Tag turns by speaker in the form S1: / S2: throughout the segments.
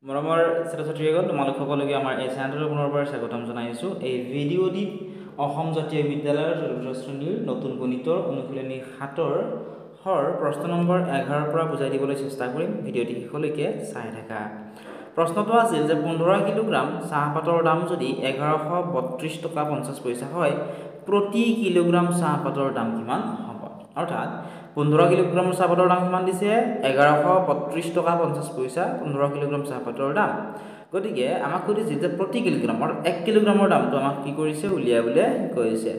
S1: মৰমৰ ছাত্ৰ-ছাত্ৰীসকল তোমালোক সকলোকে আমাৰ এই চেনেলটোৰ পুনৰবাৰ স্বাগতম জনাইছোঁ। এই ভিডিঅ'টিত অসম জাতীয় বিদ্যালয়ৰ চতুৰ্থ শ্ৰেণীৰ নতুন গণিতৰ অনুশীলনী 7ৰ প্ৰশ্ন নম্বৰ 11ৰ পৰা বুজাই দিবলৈ চেষ্টা কৰিম। ভিডিঅ'টি শেষলৈকে চাই থাকা। প্ৰশ্নটো আছিল যে 15 কিলোগ্ৰাম চাহপাতৰ দাম যদি 1132 টকা 50 পইচা হয়, প্ৰতি কিলোগ্ৰাম চাহপাতৰ দাম কিমান হ'ব? অৰ্থাৎ 15 কিলোগ্ৰাম চাহপাতৰ দাম কিমান দিছে? 1132 টকা 50 পইচা 15 কিলোগ্ৰাম চাহপাতৰ দাম। গতিকে আমাক সুধিছে যে প্ৰতি কিলোগ্ৰাম অৰ্থাৎ 1 কিলোগ্ৰামৰ দামটো আমাক কি কৰিছে? উলিয়াবলৈ কৈছে।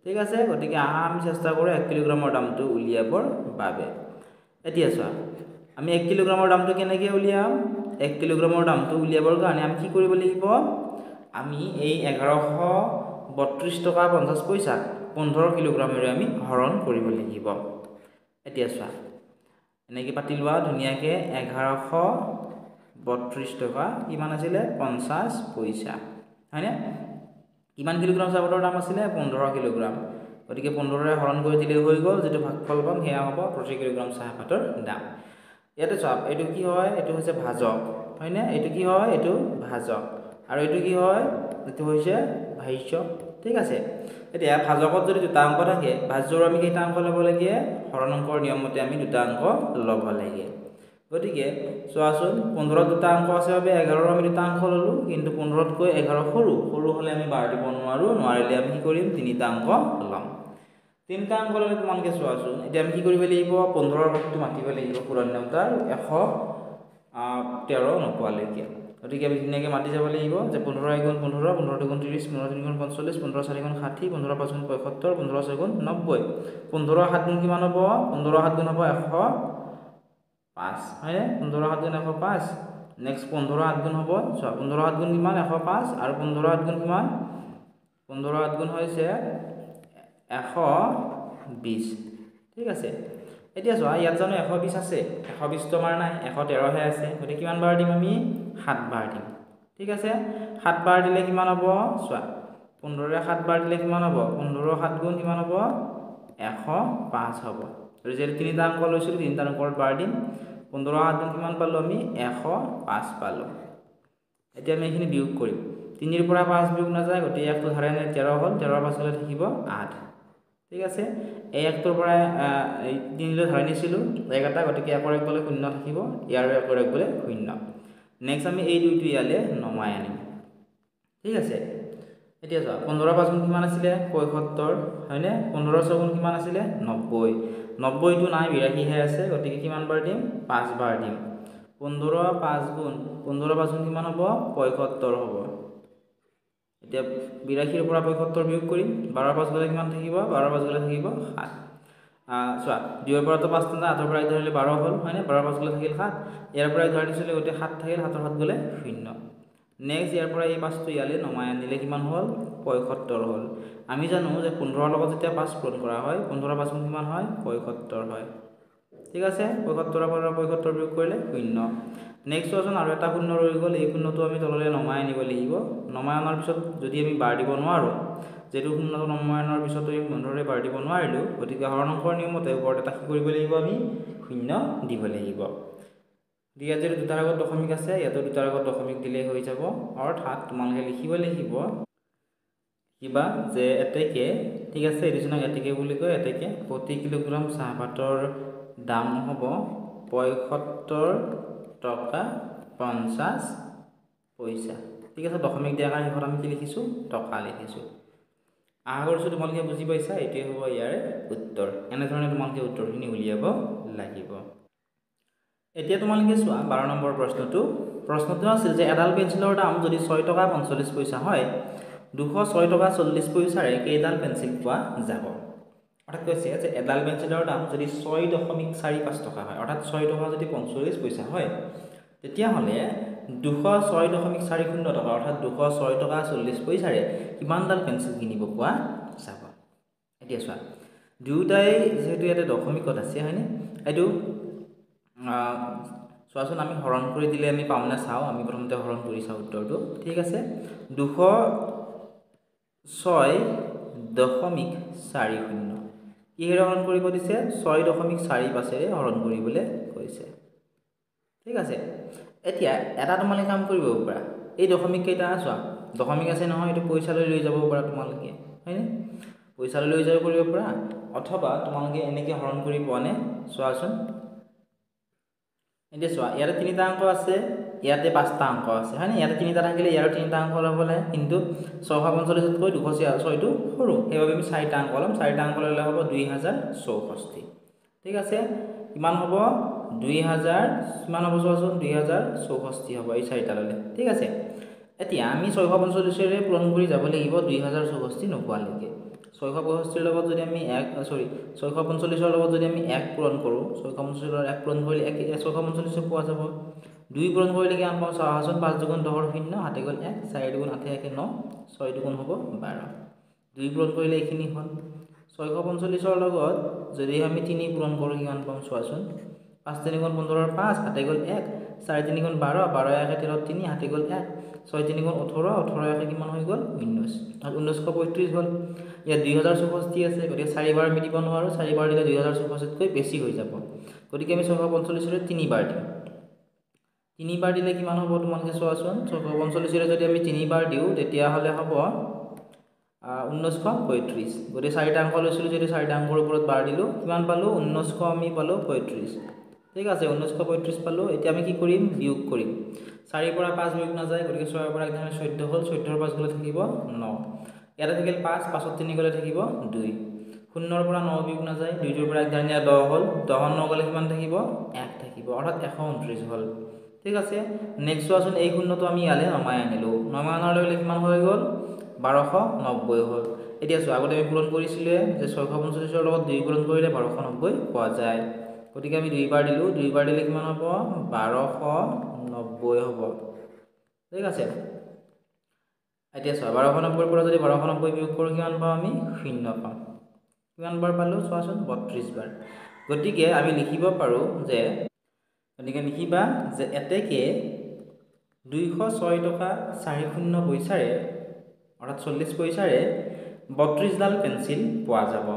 S1: ঠিক আছে, গতিকে আমি চেষ্টা কৰোঁ 1 কিলোগ্ৰামৰ দামটো উলিয়াবৰ বাবে। এতিয়া চোৱা, আমি 1 কিলোগ্ৰামৰ দামটো কেনেকৈ উলিয়াম? 1 কিলোগ্ৰামৰ দামটো উলিয়াবৰ কাৰণে আমি কি কৰিব লাগিব? আমি এই 1132 টকা 50 পইচাক 15 কিলোগ্ৰামেৰে আমি হৰণ কৰিব লাগিব। এতিয়া চোৱা, এনেকৈ পাতি লোৱা ধুনীয়াকৈ। 1132 টকা কিমান আছিলে? 50 পইচা, হয়নে? কিমান কিলোগ্ৰাম চাহপাতৰ দাম আছিলে? 15 কিলোগ্ৰাম। গতিকে 15ৰে হৰণ কৰি দিলে হৈ গ'ল। যিটো ভাগফল পাম সেয়া হ'ব প্ৰতি কিলোগ্ৰাম চাহপাতৰ দাম। ইয়াতে চাওক, এইটো কি হয়? এইটো হৈছে ভাজক, হয়নে? এইটো কি হয়? এইটো ভাজক। আৰু এইটো কি হয়? এইটো হৈছে ভাজ্য। ঠিক আছে, এতিয়া ভাজকত যদি দুটা অংক থাকে, ভাজ্যৰ আমি কেইটা অংক ল'ব লাগে? হৰণ অংকৰ নিয়ম মতে আমি দুটা অংক ল'ব লাগে। গতিকে চোৱাচোন, 15ত দুটা অংক আছে বাবে 11ৰ আমি দুটা অংক ল'লোঁ, কিন্তু 15তকৈ 11 সৰু হ'লে আমি বাৰ দিব নোৱাৰোঁ। নোৱাৰিলে আমি কি কৰিম? তিনিটা অংক ল'ম। তিনিটা অংক ল'লে তোমালোকে চোৱাচোন, এতিয়া আমি কি কৰিব লাগিব? 15ৰ ভাগটো মাতিব লাগিব পুৰণ নেওতাৰ 113 নোপোৱালৈকে। গতিকে আমি ধুনীয়াকৈ মাতি যাব লাগিব যে 15 × 1 = 15, 15 × 2 = 30, 15 × 3 = 45, 15 × 4 = 60, 15 × 5 = 75, 15 × 6 = 90। 15 × 7 = কিমান হ'ব? 15 × 7 = হ'ব 105, হয়নে? 15 × 7 = 105। নেক্সট 15 × 8 হ'ব, চোৱা 15 × 8 কিমান? 105। আৰু 15 × 8 কিমান? 15 × 8 হৈছে 120। ঠিক আছে, এতিয়া চোৱা, ইয়াত জানো 120 আছে? 120টো আমাৰ নাই, 113হে আছে। গতিকে কিমান বাৰ দিম আমি? 7 বাৰ দিম। ঠিক আছে, 7 বাৰ দিলে কিমান হ'ব? চোৱা, 15ৰে 7 বাৰ দিলে কিমান হ'ব? 15 × 7 = কিমান হ'ব? 105 হ'ব। আৰু যিহেতু তিনিটা অংক লৈছিলোঁ, তিনিটা অংকৰ বাৰ দিম। 15 × 7 কিমান পালোঁ আমি? 105 পালোঁ। এতিয়া আমি এইখিনি বিয়োগ কৰিম। 3ৰ পৰা 5 বিয়োগ নাযায়, গতিকে 1টো ধাৰে 13 হ'ল। 13ৰ পাছলৈ থাকিব 8। ঠিক আছে, এই 1টোৰ পৰা 3লৈ ধাৰে নিছিলোঁ 1 এটা, গতিকে 1ৰ 1 গ'লে 0 থাকিব, ইয়াৰো 1ৰ 1 গ'লে 0। নেক্সট আমি এই 2টো ইয়ালৈ নমাই আনিম। ঠিক আছে, এতিয়া চোৱা, 15 × 5 = কিমান আছিলে? 75, হয়নে? 15 × 6 = কিমান আছিলে? 90। 90টো নাই, 82হে আছে। গতিকে কিমান বাৰ দিম? 5 বাৰ দিম। 15 × 5 কিমান হ'ব? 75 হ'ব। এতিয়া 82ৰ পৰা 75 বিয়োগ কৰিম। 12ৰ 5 গ'লে কিমান থাকিব? 12ৰ 5 গ'লে থাকিব 7। চোৱা, 2ৰ পৰাতো 5 নাযায়, 8ৰ পৰা 1 ধৰিলে 12 হ'ল, হয়নে? 12ৰ 5 গ'লে থাকিল 7। ইয়াৰ পৰা 1 ধৰি দিছিলোঁ, গতিকে 7 থাকিল, 7ৰ 7 গ'লে 0। নেক্সট ইয়াৰ পৰা এই 5টো ইয়ালৈ নমাই আনিলে কিমান হ'ল? 75 হ'ল। আমি জানো যে 15ৰ লগত যেতিয়া 5 পূৰণ কৰা হয়, 15ৰ 5 কিমান হয়? 75 হয়। ঠিক আছে, 75ৰ পৰা 75 বিয়োগ কৰিলে 0। নেক্সট চোৱাচোন, আৰু এটা 0 ৰৈ গ'ল। এই 0টো আমি তললৈ নমাই আনিব লাগিব। নমাই অনাৰ পিছত যদি আমি বাৰ দিব নোৱাৰোঁ, যিহেতু 0টো নমাই অনাৰ পিছতো আমি 15ৰে বাৰ দিব নোৱাৰিলোঁ, গতিকে হৰণ অংকৰ নিয়মতে ওপৰত এটা কি কৰিব লাগিব? আমি 0 দিব লাগিব। ইয়াত যদি দুটাৰ আগত দশমিক আছে, ইয়াতো দুটাৰ আগত দশমিক দিলেই হৈ যাব। অৰ্থাৎ তোমালোকে লিখিব লাগিব কিবা যে এতেকে, ঠিক আছে, এডিশ্যনক এতেকে বুলি কয়। এতেকে প্ৰতি কিলোগ্ৰাম চাহপাতৰ দাম হ'ব 75 টকা 50 পইচা। ঠিক আছে, দশমিক দিয়াৰ কাৰণে শেষত আমি কি লিখিছোঁ? টকা লিখিছোঁ। আশা কৰিছোঁ তোমালোকে বুজি পাইছা। এইটোৱে হ'ব ইয়াৰ উত্তৰ। এনেধৰণে তোমালোকে উত্তৰখিনি উলিয়াব লাগিব। এতিয়া তোমালোকে চোৱা 12 নম্বৰ প্ৰশ্নটো। প্ৰশ্নটো আছিল যে এডাল পেঞ্চিলৰ দাম যদি 6 টকা 45 পইচা হয়, 206 টকা 40 পইচাৰে কেইডাল পেঞ্চিল পোৱা যাব? অৰ্থাৎ কৈছে যে এডাল পেঞ্চিলৰ দাম যদি 6.45 টকা হয়, অৰ্থাৎ 6 টকা যদি 45 পইচা হয়, তেতিয়াহ'লে 206.40 টকা অৰ্থাৎ 206 টকা 40 পইচাৰে কিমানডাল পেঞ্চিল কিনিব পোৱা যাব? এতিয়া চোৱা, দুয়োটাই যিহেতু ইয়াতে দশমিকত আছে, হয়নে? এইটো চোৱাচোন, আমি হৰণ কৰি দিলে আমি পামনে চাওঁ। আমি প্ৰথমতে হৰণ কৰি চাওঁ উত্তৰটো। ঠিক আছে, 206.40 কিহেৰে হৰণ কৰিব দিছে? 6.45ৰে হৰণ কৰিবলৈ কৈছে। ঠিক আছে, এতিয়া এটা তোমালোকে কাম কৰিব পাৰা, এই দশমিক কেইটা চোৱা, দশমিক আছে নহয়, এইটো পইচালৈ লৈ যাব পাৰা তোমালোকে, হয়নে? পইচালৈ লৈ যাব কৰিব পাৰা, অথবা তোমালোকে এনেকৈ হৰণ কৰি পোৱা নে চোৱাচোন। এতিয়া চোৱা, ইয়াতে 3টা অংক আছে, ইয়াতে 5টা অংক আছে, হয়নে? ইয়াতে 3টা থাকিলে ইয়াৰ 3টা অংক ল'ব লাগে, কিন্তু 645তকৈ 246টো সৰু, সেইবাবে আমি 4টা অংক ল'ম। 4টা অংক ল'লে হ'ব 2064। ঠিক আছে, কিমান হ'ব? 2000 কিমান হ'ব চোৱাচোন, 2064 হ'ব এই 4টা ল'লে। ঠিক আছে, এতিয়া আমি 645ৰে পূৰণ কৰি যাব লাগিব 2064 নোপোৱালৈকে। 665ৰ লগত যদি আমি 645ৰ লগত যদি আমি 1 পূৰণ কৰোঁ, 645ৰ 1 পূৰণ কৰিলে 645 পোৱা যাব। 2 পূৰণ কৰিলে কিমান পাওঁ চাওঁচোন, 5 দুগুণ 10 0, 7 গুণ 1, 4 দুগুণ 8 1 9, 6 দুগুণ হ'ব 12। 2 পূৰণ কৰিলে এইখিনি হ'ল। 645ৰ লগত যদি আমি 3 পূৰণ কৰোঁ কিমান পাম চোৱাচোন, 5 3 গুণ 15, 5 7 গুণ 1, 4 3 গুণ 12, 12 1 13 3, 7 গুণ 1, 6 3 গুণ 18, 18 1 কিমান হৈ গ'ল 19, আৰু 1935 হ'ল। ইয়াত 2064 আছে, গতিকে 4 বাৰ আমি দিব নোৱাৰোঁ, 4 বাৰ দিলে 2064তকৈ বেছি হৈ যাব, গতিকে আমি 645ৰে 3 বাৰ দিম। 3 বাৰ দিলে কিমান হ'ব তোমালোকে চোৱাচোন, 645ৰে যদি আমি 3 বাৰ দিওঁ তেতিয়াহ'লে হ'ব 1935। গতিকে 4টা অংক লৈছিলোঁ, যদি 4টা অংকৰ ওপৰত বাৰ দিলোঁ কিমান পালোঁ, 1900 আমি পালোঁ 35। ঠিক আছে, 1935 পালোঁ। এতিয়া আমি কি কৰিম, বিয়োগ কৰিম। 4ৰ পৰা 5 বিয়োগ নাযায়, গতিকে 6ৰ পৰা 14 হ'ল, 14ৰ 5 গ'লে থাকিব 9, ইয়াতে থাকিল 5, 5ত 3 গ'লে থাকিব 2, 0ৰ পৰা 9 বিয়োগ নাযায়, 2ৰ পৰা 1 10 হ'ল, 10ৰ 9 গ'লে কিমান থাকিব, 1 থাকিব, অৰ্থাৎ 129 হ'ল। ঠিক আছে, নেক্সট চোৱাচোন, এই শূন্যটো আমি ইয়ালৈ নমাই আনিলোঁ, নমাই অনাৰ লগে লগে কিমান হৈ গ'ল, 1290 হ'ল। এতিয়া চোৱা, আগতে আমি পূৰণ কৰিছিলোঁ যে 645ৰ লগত 2 পূৰণ কৰিলে 1290 পোৱা যায়, গতিকে আমি 2 বাৰ দিলোঁ, 2 বাৰ দিলে কিমান হ'ব, 1290 হ'ব। ঠিক আছে, এতিয়া চোৱা, 1290ৰ পৰা যদি 1290 বিয়োগ কৰোঁ কিমান পাওঁ আমি, 0 পাওঁ। কিমান বাৰ পালোঁ চোৱাচোন, 32 বাৰ। গতিকে আমি লিখিব পাৰোঁ যে, গতিকে লিখিবা যে এতেকে 206 টকা 40 পইচাৰে, অৰ্থাৎ 40 পইচাৰে 32ডাল পেঞ্চিল পোৱা যাব।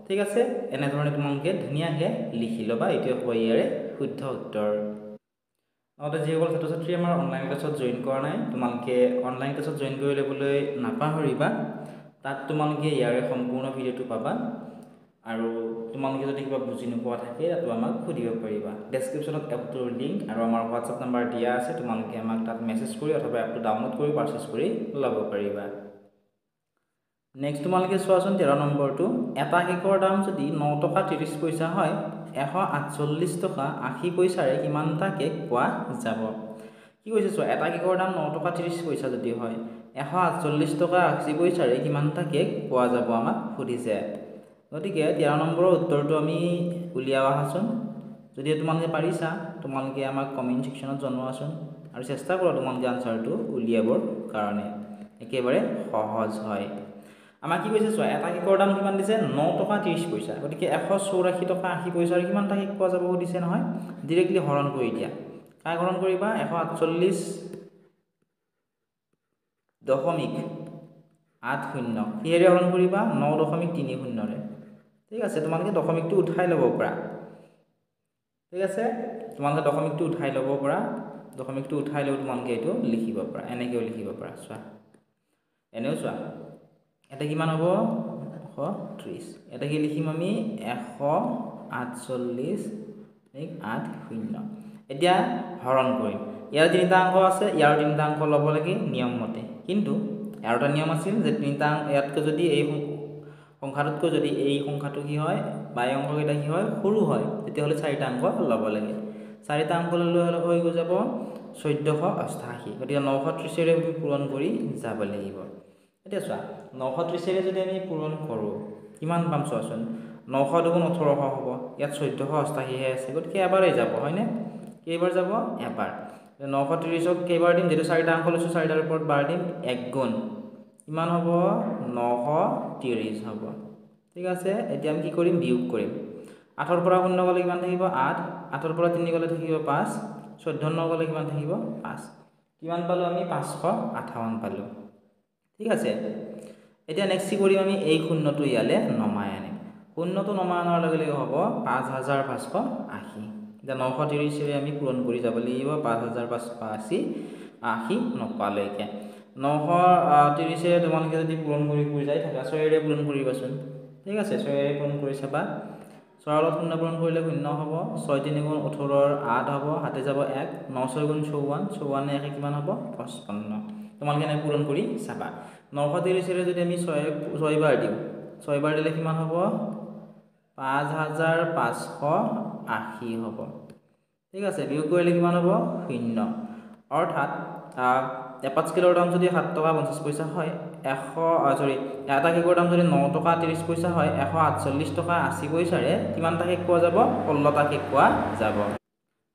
S1: ঠিক আছে, এনেধৰণে তোমালোকে ধুনীয়াকৈ লিখি ল'বা, এইটোৱে হ'ব ইয়াৰে শুদ্ধ উত্তৰ। লগতে যিসকল ছাত্ৰ ছাত্ৰী আমাৰ অনলাইন ক্লাছত জইন কৰা নাই, তোমালোকে অনলাইন ক্লাছত জইন কৰি ল'বলৈ নাপাহৰিবা, তাত তোমালোকে ইয়াৰে সম্পূৰ্ণ ভিডিঅ'টো পাবা, আৰু তোমালোকে যদি কিবা বুজি নোপোৱা থাকে তাতো আমাক সুধিব পাৰিবা। ডেছক্ৰিপশ্যনত এপটোৰ লিংক আৰু আমাৰ হোৱাটছআপ নাম্বাৰ দিয়া আছে, তোমালোকে আমাক তাত মেছেজ কৰি অথবা এপটো ডাউনলোড কৰি পাৰচেছ কৰি ল'ব পাৰিবা। নেক্সট তোমালোকে চোৱাচোন 13 নম্বৰটো, এটা কেকৰ দাম যদি 9 টকা 30 পইচা হয়, 148 টকা 80 পইচাৰে কিমানটা কেক পোৱা যাব। কি কৈছে চোৱা, এটা কেকৰ দাম 9 টকা 30 পইচা যদি হয়, 148 টকা 80 পইচাৰে কিমানটা কেক পোৱা যাব আমাক সুধিছে। গতিকে 13 নম্বৰৰ উত্তৰটো আমি উলিয়াও আহাচোন। যদি তোমালোকে পাৰিছা তোমালোকে আমাক কমেণ্ট ছেকশ্যনত জনোৱাচোন, আৰু চেষ্টা কৰা তোমালোকে আনচাৰটো উলিয়াবৰ কাৰণে, একেবাৰে সহজ হয়। আমাক কি কৈছে চোৱা, এটা কেকৰ দাম কিমান দিছে, 9 টকা 30 পইচা, গতিকে 184 টকা 80 পইচাৰে কিমানটা কেক পোৱা যাব সুধিছে নহয়, ডিৰেক্টলি হৰণ কৰি দিয়া। কাক হৰণ কৰিবা, 148.80 কিহেৰে হৰণ কৰিবা, 9.30ৰে। ঠিক আছে, তোমালোকে দশমিকটো উঠাই ল'ব পাৰা। ঠিক আছে, তোমালোকে দশমিকটো উঠাই ল'ব পাৰা, দশমিকটো উঠাই লৈ তোমালোকে এইটো লিখিব পাৰা, এনেকৈও লিখিব পাৰা। চোৱা, এনেও চোৱা, এটা কিমান হ'ব, 130, এটা কি লিখিম আমি, 148.80। এতিয়া হৰণ কৰিম, ইয়াৰ 3টা অংক আছে, ইয়াৰ 3টা অংক ল'ব লাগে নিয়ম মতে, কিন্তু আৰু এটা নিয়ম আছিল যে 3টা ইয়াতকৈ যদি এই সংখ্যাটোতকৈ যদি এই সংখ্যাটো কি হয় বা এই অংককেইটা কি হয় সৰু হয়, তেতিয়াহ'লে 4টা অংক ল'ব লাগে। 4টা অংক ল'লে হৈ গৈ যাব 1488, গতিকে 930ৰে আমি পূৰণ কৰি যাব লাগিব। এতিয়া চোৱা, 930ৰে যদি আমি পূৰণ কৰোঁ কিমান পাম চোৱাচোন, 900 দুগুণ 1800 হ'ব, ইয়াত 1488হে আছে, গতিকে এবাৰেই যাব, হয়নে? কেইবাৰ যাব, এবাৰ। 930ক কেইবাৰ দিম, যিহেতু 4টা অংক লৈছোঁ 4টাৰ ওপৰত বাৰ দিম, 1 গুণ কিমান হ'ব, 930 হ'ব। ঠিক আছে, এতিয়া আমি কি কৰিম, বিয়োগ কৰিম। 8ৰ পৰা 0 গ'লে কিমান থাকিব, 8, 8ৰ পৰা 3 গ'লে থাকিব 5, 14 গ'লে কিমান থাকিব, 5, কিমান পালোঁ আমি, 558 পালোঁ। ঠিক আছে, এতিয়া নেক্সট কি কৰিম আমি, এই শূন্যটো ইয়ালৈ নমাই আনিম। শূন্যটো নমাই অনাৰ লগে লগে হ'ব 5580, যে 930 আমি পূৰণ কৰি যাব লাগিব 5580 নপালৈকে 930 তোমালোকে যদি পূৰণ কৰি যায় থাকা 6ৰে পূৰণ কৰিবাচোন ঠিক আছে 6ৰে পূৰণ কৰি চাবা 6 লগত 0 পূৰণ কৰিলে 0 হ'ব 6 3 গুণ 18 8 হ'ব হাতে যাব 1 9 6 গুণ 54 54 একে কিমান হ'ব 55 তোমালোকে এনে পূৰণ কৰি চাবা 930 ৰে যদি আমি 6 বাৰ দিওঁ 6 বাৰ দিলে কিমান হ'ব 5580 হ'ব ঠিক আছে বিয়োগ কৰিলে কিমান হ'ব 0 অৰ্থাৎ 5 কিলোৰ দাম যদি 7 টকা 50 পইচা হয় 1 কেকৰ দাম যদি 9 টকা 30 পইচা হয় 148 টকা 80 পইচাৰে কিমানটা কেক পোৱা যাব 16টা কেক পোৱা যাব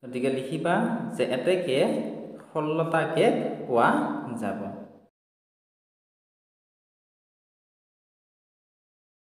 S1: গতিকে লিখিবা যে এতেকে 16টা কেক পোৱা যাব